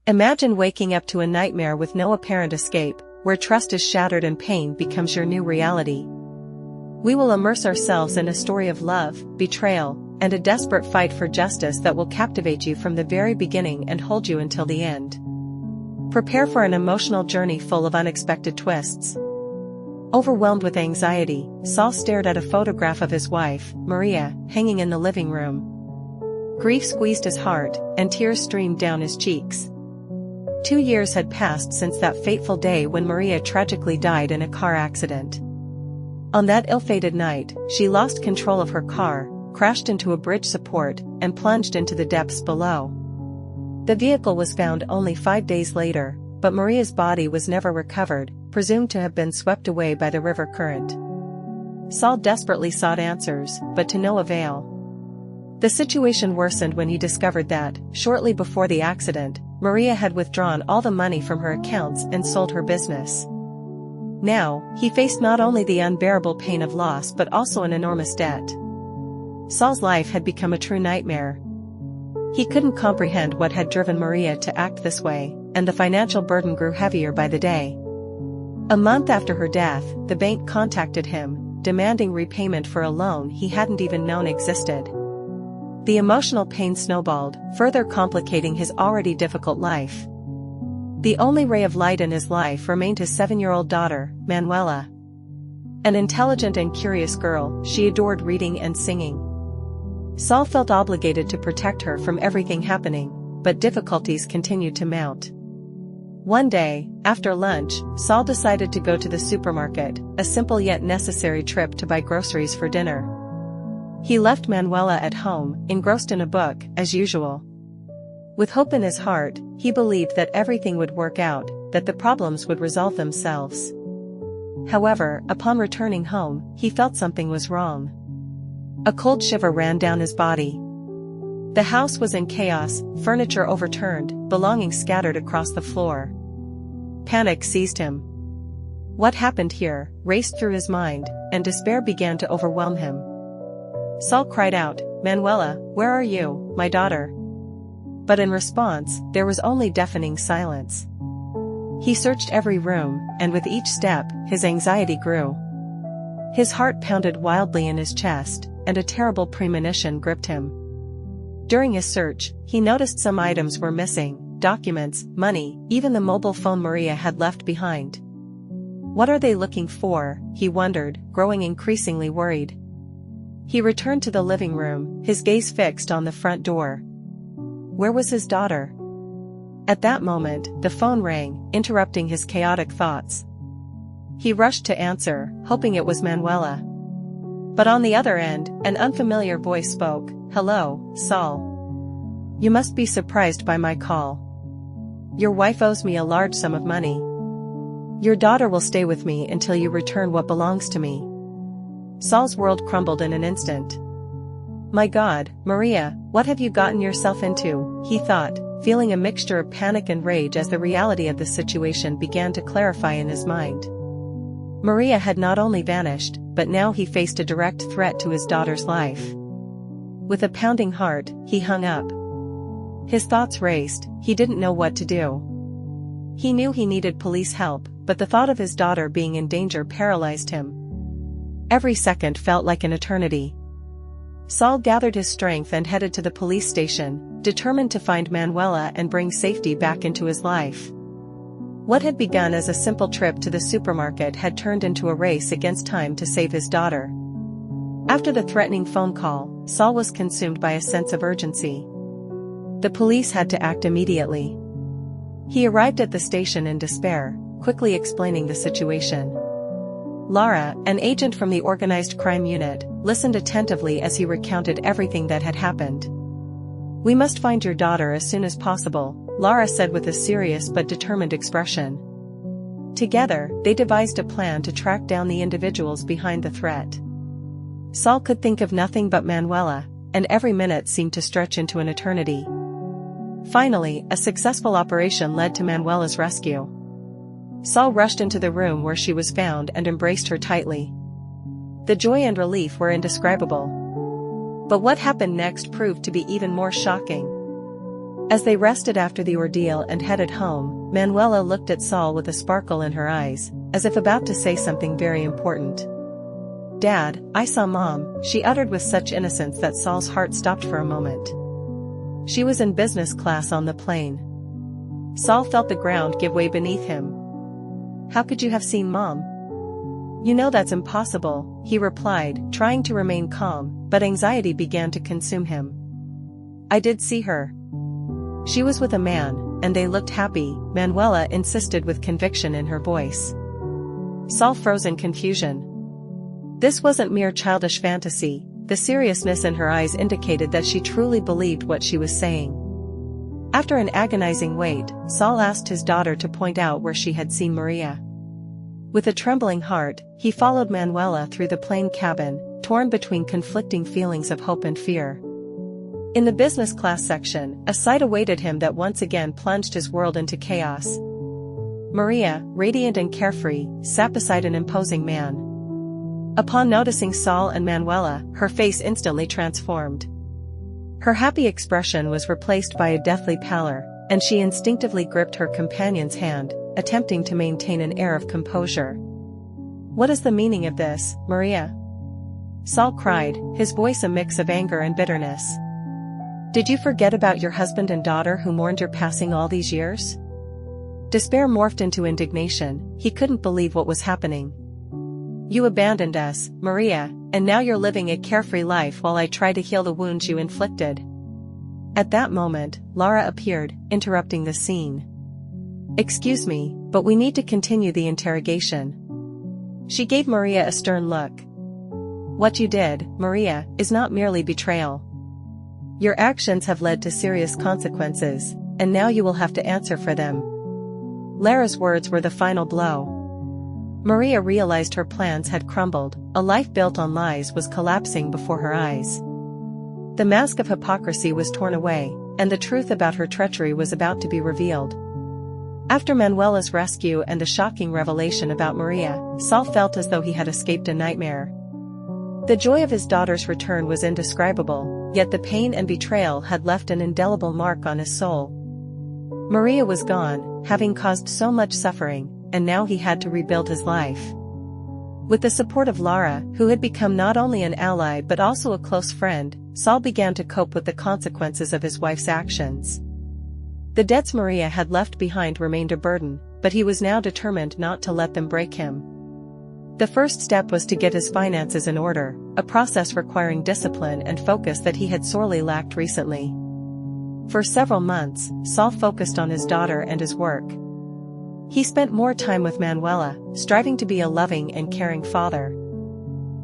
Imagine waking up to a nightmare with no apparent escape, where trust is shattered and pain becomes your new reality. We will immerse ourselves in a story of love, betrayal, and a desperate fight for justice that will captivate you from the very beginning and hold you until the end. Prepare for an emotional journey full of unexpected twists. Overwhelmed with anxiety, Saul stared at a photograph of his wife, Maria, hanging in the living room. Grief squeezed his heart, and tears streamed down his cheeks. 2 years had passed since that fateful day when Maria tragically died in a car accident. On that ill-fated night, she lost control of her car, crashed into a bridge support, and plunged into the depths below. The vehicle was found only 5 days later, but Maria's body was never recovered, presumed to have been swept away by the river current. Saul desperately sought answers, but to no avail. The situation worsened when he discovered that, shortly before the accident, Maria had withdrawn all the money from her accounts and sold her business. Now, he faced not only the unbearable pain of loss but also an enormous debt. Saul's life had become a true nightmare. He couldn't comprehend what had driven Maria to act this way, and the financial burden grew heavier by the day. A month after her death, the bank contacted him, demanding repayment for a loan he hadn't even known existed. The emotional pain snowballed, further complicating his already difficult life. The only ray of light in his life remained his 7-year-old daughter, Manuela. An intelligent and curious girl, she adored reading and singing. Saul felt obligated to protect her from everything happening, but difficulties continued to mount. One day, after lunch, Saul decided to go to the supermarket, a simple yet necessary trip to buy groceries for dinner. He left Manuela at home, engrossed in a book, as usual. With hope in his heart, he believed that everything would work out, that the problems would resolve themselves. However, upon returning home, he felt something was wrong. A cold shiver ran down his body. The house was in chaos, furniture overturned, belongings scattered across the floor. Panic seized him. What happened here raced through his mind, and despair began to overwhelm him. Saul cried out, "Manuela, where are you, my daughter?" But in response, there was only deafening silence. He searched every room, and with each step, his anxiety grew. His heart pounded wildly in his chest, and a terrible premonition gripped him. During his search, he noticed some items were missing: documents, money, even the mobile phone Maria had left behind. What are they looking for? He wondered, growing increasingly worried. He returned to the living room, his gaze fixed on the front door. Where was his daughter? At that moment, the phone rang, interrupting his chaotic thoughts. He rushed to answer, hoping it was Manuela. But on the other end, an unfamiliar voice spoke. "Hello, Saul. You must be surprised by my call. Your wife owes me a large sum of money. Your daughter will stay with me until you return what belongs to me." Saul's world crumbled in an instant. "My God, Maria, what have you gotten yourself into?" he thought, feeling a mixture of panic and rage as the reality of the situation began to clarify in his mind. Maria had not only vanished, but now he faced a direct threat to his daughter's life. With a pounding heart, he hung up. His thoughts raced, he didn't know what to do. He knew he needed police help, but the thought of his daughter being in danger paralyzed him. Every second felt like an eternity. Saul gathered his strength and headed to the police station, determined to find Manuela and bring safety back into his life. What had begun as a simple trip to the supermarket had turned into a race against time to save his daughter. After the threatening phone call, Saul was consumed by a sense of urgency. The police had to act immediately. He arrived at the station in despair, quickly explaining the situation. Lara, an agent from the organized crime unit, listened attentively as he recounted everything that had happened. "We must find your daughter as soon as possible," Lara said with a serious but determined expression. Together, they devised a plan to track down the individuals behind the threat. Saul could think of nothing but Manuela, and every minute seemed to stretch into an eternity. Finally, a successful operation led to Manuela's rescue. Saul rushed into the room where she was found and embraced her tightly. The joy and relief were indescribable. But what happened next proved to be even more shocking. As they rested after the ordeal and headed home, Manuela looked at Saul with a sparkle in her eyes, as if about to say something very important. "Dad, I saw Mom," she uttered with such innocence that Saul's heart stopped for a moment. She was in business class on the plane. Saul felt the ground give way beneath him. "How could you have seen Mom?" "You know that's impossible," he replied, trying to remain calm, but anxiety began to consume him. "I did see her. She was with a man, and they looked happy," Manuela insisted with conviction in her voice. Saul froze in confusion. This wasn't mere childish fantasy, the seriousness in her eyes indicated that she truly believed what she was saying. After an agonizing wait, Saul asked his daughter to point out where she had seen Maria. With a trembling heart, he followed Manuela through the plane cabin, torn between conflicting feelings of hope and fear. In the business class section, a sight awaited him that once again plunged his world into chaos. Maria, radiant and carefree, sat beside an imposing man. Upon noticing Saul and Manuela, her face instantly transformed. Her happy expression was replaced by a deathly pallor, and she instinctively gripped her companion's hand, attempting to maintain an air of composure. "What is the meaning of this, Maria?" Saul cried, his voice a mix of anger and bitterness. "Did you forget about your husband and daughter who mourned your passing all these years?" Despair morphed into indignation, he couldn't believe what was happening. "You abandoned us, Maria, and now you're living a carefree life while I try to heal the wounds you inflicted." At that moment, Lara appeared, interrupting the scene. "Excuse me, but we need to continue the interrogation." She gave Maria a stern look. "What you did, Maria, is not merely betrayal. Your actions have led to serious consequences, and now you will have to answer for them." Lara's words were the final blow. Maria realized her plans had crumbled, a life built on lies was collapsing before her eyes. The mask of hypocrisy was torn away, and the truth about her treachery was about to be revealed. After Manuela's rescue and the shocking revelation about Maria, Saul felt as though he had escaped a nightmare. The joy of his daughter's return was indescribable, yet the pain and betrayal had left an indelible mark on his soul. Maria was gone, having caused so much suffering, and now he had to rebuild his life. With the support of Lara, who had become not only an ally but also a close friend, Saul began to cope with the consequences of his wife's actions. The debts Maria had left behind remained a burden, but he was now determined not to let them break him. The first step was to get his finances in order, a process requiring discipline and focus that he had sorely lacked recently. For several months, Saul focused on his daughter and his work. He spent more time with Manuela, striving to be a loving and caring father.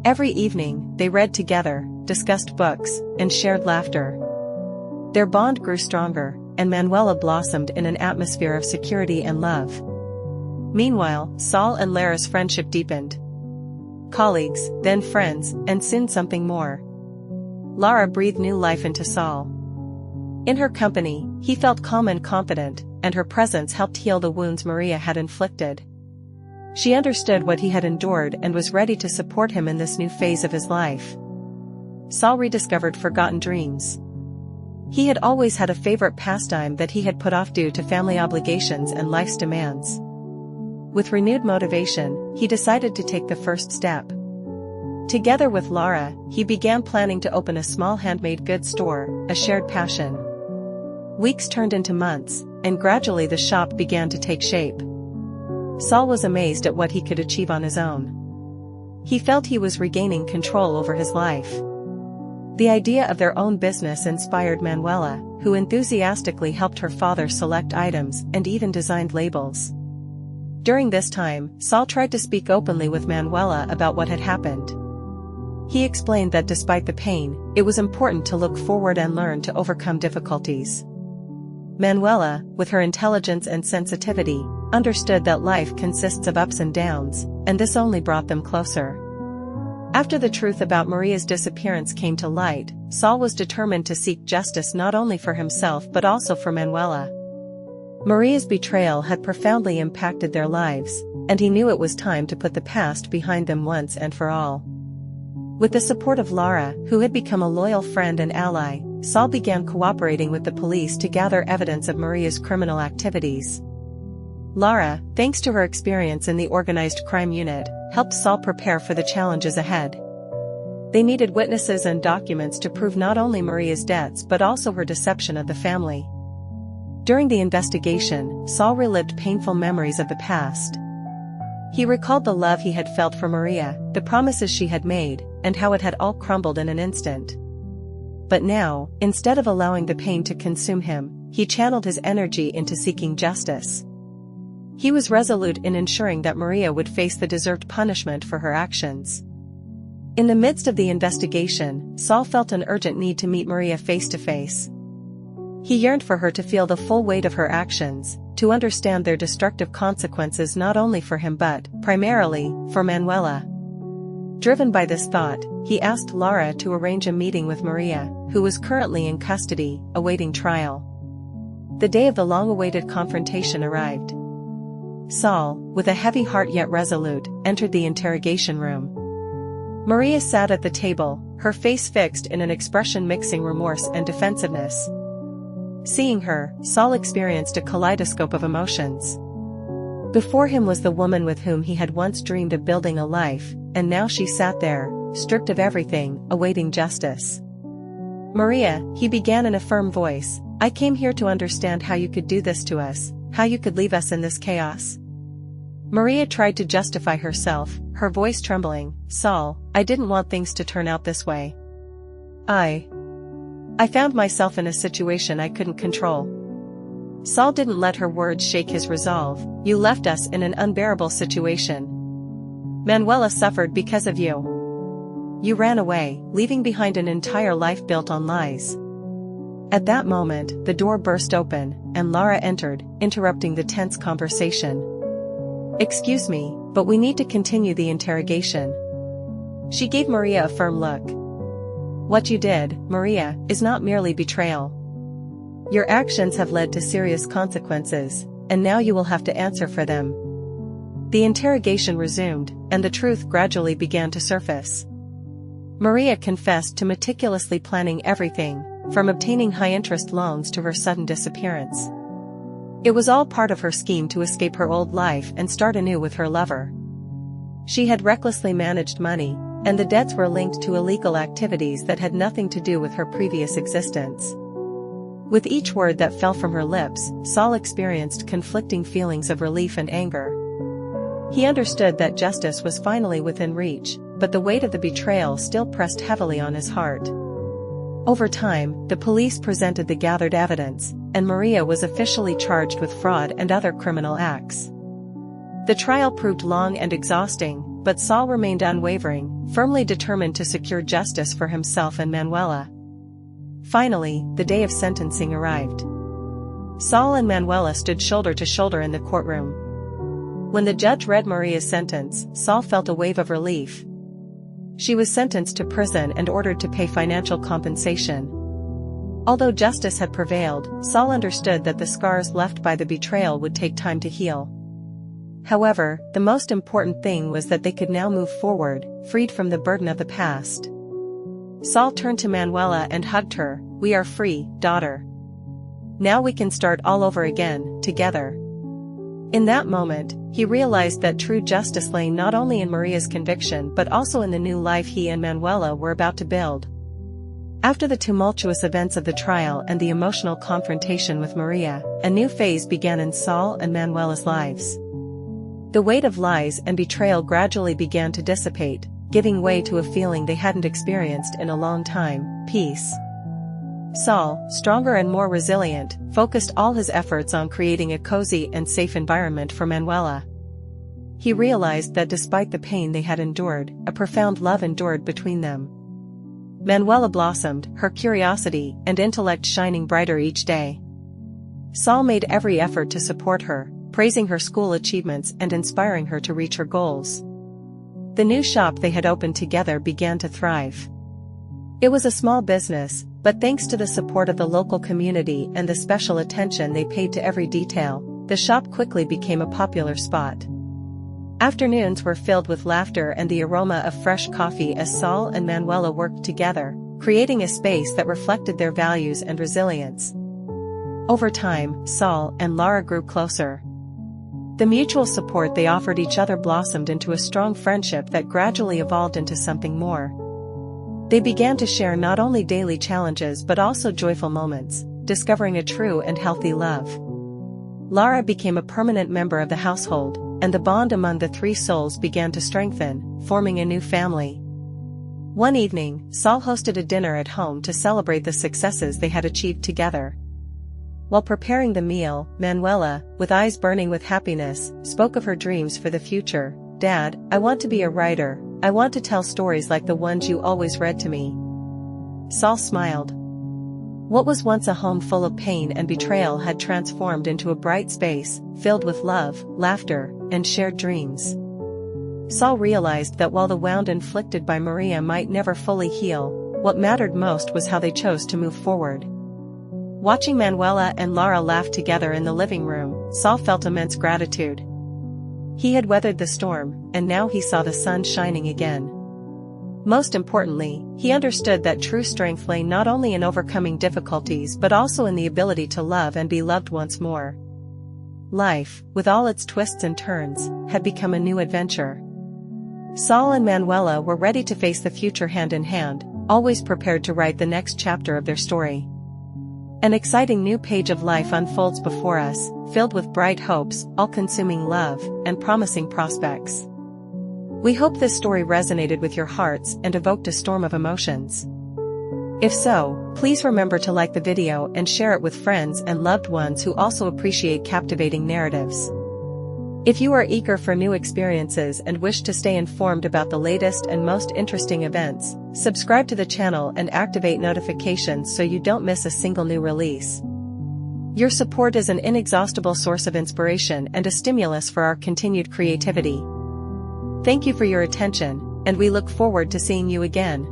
Every evening, they read together, discussed books, and shared laughter. Their bond grew stronger, and Manuela blossomed in an atmosphere of security and love. Meanwhile, Saul and Lara's friendship deepened. Colleagues, then friends, and soon something more. Lara breathed new life into Saul. In her company, he felt calm and confident, and her presence helped heal the wounds Maria had inflicted. She understood what he had endured and was ready to support him in this new phase of his life. Saul rediscovered forgotten dreams. He had always had a favorite pastime that he had put off due to family obligations and life's demands. With renewed motivation, he decided to take the first step. Together with Lara, he began planning to open a small handmade goods store, a shared passion. Weeks turned into months, and gradually the shop began to take shape. Saul was amazed at what he could achieve on his own. He felt he was regaining control over his life. The idea of their own business inspired Manuela, who enthusiastically helped her father select items and even designed labels. During this time, Saul tried to speak openly with Manuela about what had happened. He explained that despite the pain, it was important to look forward and learn to overcome difficulties. Manuela, with her intelligence and sensitivity, understood that life consists of ups and downs, and this only brought them closer. After the truth about Maria's disappearance came to light, Saul was determined to seek justice not only for himself but also for Manuela. Maria's betrayal had profoundly impacted their lives, and he knew it was time to put the past behind them once and for all. With the support of Lara, who had become a loyal friend and ally, Saul began cooperating with the police to gather evidence of Maria's criminal activities. Lara, thanks to her experience in the organized crime unit, helped Saul prepare for the challenges ahead. They needed witnesses and documents to prove not only Maria's debts but also her deception of the family. During the investigation, Saul relived painful memories of the past. He recalled the love he had felt for Maria, the promises she had made, and how it had all crumbled in an instant. But now, instead of allowing the pain to consume him, he channeled his energy into seeking justice. He was resolute in ensuring that Maria would face the deserved punishment for her actions. In the midst of the investigation, Saul felt an urgent need to meet Maria face to face. He yearned for her to feel the full weight of her actions, to understand their destructive consequences not only for him but, primarily, for Manuela. Driven by this thought, he asked Lara to arrange a meeting with Maria, who was currently in custody, awaiting trial. The day of the long-awaited confrontation arrived. Saul, with a heavy heart yet resolute, entered the interrogation room. Maria sat at the table, her face fixed in an expression mixing remorse and defensiveness. Seeing her, Saul experienced a kaleidoscope of emotions. Before him was the woman with whom he had once dreamed of building a life, and now she sat there, stripped of everything, awaiting justice. "Maria," he began in a firm voice, "I came here to understand how you could do this to us, how you could leave us in this chaos." Maria tried to justify herself, her voice trembling. "Saul, I didn't want things to turn out this way. I found myself in a situation I couldn't control." Saul didn't let her words shake his resolve. "You left us in an unbearable situation. Manuela suffered because of you. You ran away, leaving behind an entire life built on lies." At that moment, the door burst open, and Lara entered, interrupting the tense conversation. "Excuse me, but we need to continue the interrogation." She gave Maria a firm look. "What you did, Maria, is not merely betrayal. Your actions have led to serious consequences, and now you will have to answer for them." The interrogation resumed, and the truth gradually began to surface. Maria confessed to meticulously planning everything, from obtaining high-interest loans to her sudden disappearance. It was all part of her scheme to escape her old life and start anew with her lover. She had recklessly managed money, and the debts were linked to illegal activities that had nothing to do with her previous existence. With each word that fell from her lips, Saul experienced conflicting feelings of relief and anger. He understood that justice was finally within reach, but the weight of the betrayal still pressed heavily on his heart. Over time, the police presented the gathered evidence, and Maria was officially charged with fraud and other criminal acts. The trial proved long and exhausting, but Saul remained unwavering, firmly determined to secure justice for himself and Manuela. Finally, the day of sentencing arrived. Saul and Manuela stood shoulder to shoulder in the courtroom. When the judge read Maria's sentence, Saul felt a wave of relief. She was sentenced to prison and ordered to pay financial compensation. Although justice had prevailed, Saul understood that the scars left by the betrayal would take time to heal. However, the most important thing was that they could now move forward, freed from the burden of the past. Saul turned to Manuela and hugged her. "We are free, daughter. Now we can start all over again, together." In that moment, he realized that true justice lay not only in Maria's conviction but also in the new life he and Manuela were about to build. After the tumultuous events of the trial and the emotional confrontation with Maria, a new phase began in Saul and Manuela's lives. The weight of lies and betrayal gradually began to dissipate, giving way to a feeling they hadn't experienced in a long time: peace. Saul, stronger and more resilient, focused all his efforts on creating a cozy and safe environment for Manuela. He realized that despite the pain they had endured, a profound love endured between them. Manuela blossomed, her curiosity and intellect shining brighter each day. Saul made every effort to support her, praising her school achievements and inspiring her to reach her goals. The new shop they had opened together began to thrive. It was a small business, but thanks to the support of the local community and the special attention they paid to every detail, the shop quickly became a popular spot. Afternoons were filled with laughter and the aroma of fresh coffee as Saul and Manuela worked together, creating a space that reflected their values and resilience. Over time, Saul and Lara grew closer. The mutual support they offered each other blossomed into a strong friendship that gradually evolved into something more. They began to share not only daily challenges but also joyful moments, discovering a true and healthy love. Lara became a permanent member of the household, and the bond among the three souls began to strengthen, forming a new family. One evening, Saul hosted a dinner at home to celebrate the successes they had achieved together. While preparing the meal, Manuela, with eyes burning with happiness, spoke of her dreams for the future. "Dad, I want to be a writer. I want to tell stories like the ones you always read to me." Saul smiled. What was once a home full of pain and betrayal had transformed into a bright space, filled with love, laughter, and shared dreams. Saul realized that while the wound inflicted by Maria might never fully heal, what mattered most was how they chose to move forward. Watching Manuela and Lara laugh together in the living room, Saul felt immense gratitude. He had weathered the storm, and now he saw the sun shining again. Most importantly, he understood that true strength lay not only in overcoming difficulties but also in the ability to love and be loved once more. Life, with all its twists and turns, had become a new adventure. Saul and Manuela were ready to face the future hand in hand, always prepared to write the next chapter of their story. An exciting new page of life unfolds before us, filled with bright hopes, all-consuming love, and promising prospects. We hope this story resonated with your hearts and evoked a storm of emotions. If so, please remember to like the video and share it with friends and loved ones who also appreciate captivating narratives. If you are eager for new experiences and wish to stay informed about the latest and most interesting events, subscribe to the channel and activate notifications so you don't miss a single new release. Your support is an inexhaustible source of inspiration and a stimulus for our continued creativity. Thank you for your attention, and we look forward to seeing you again.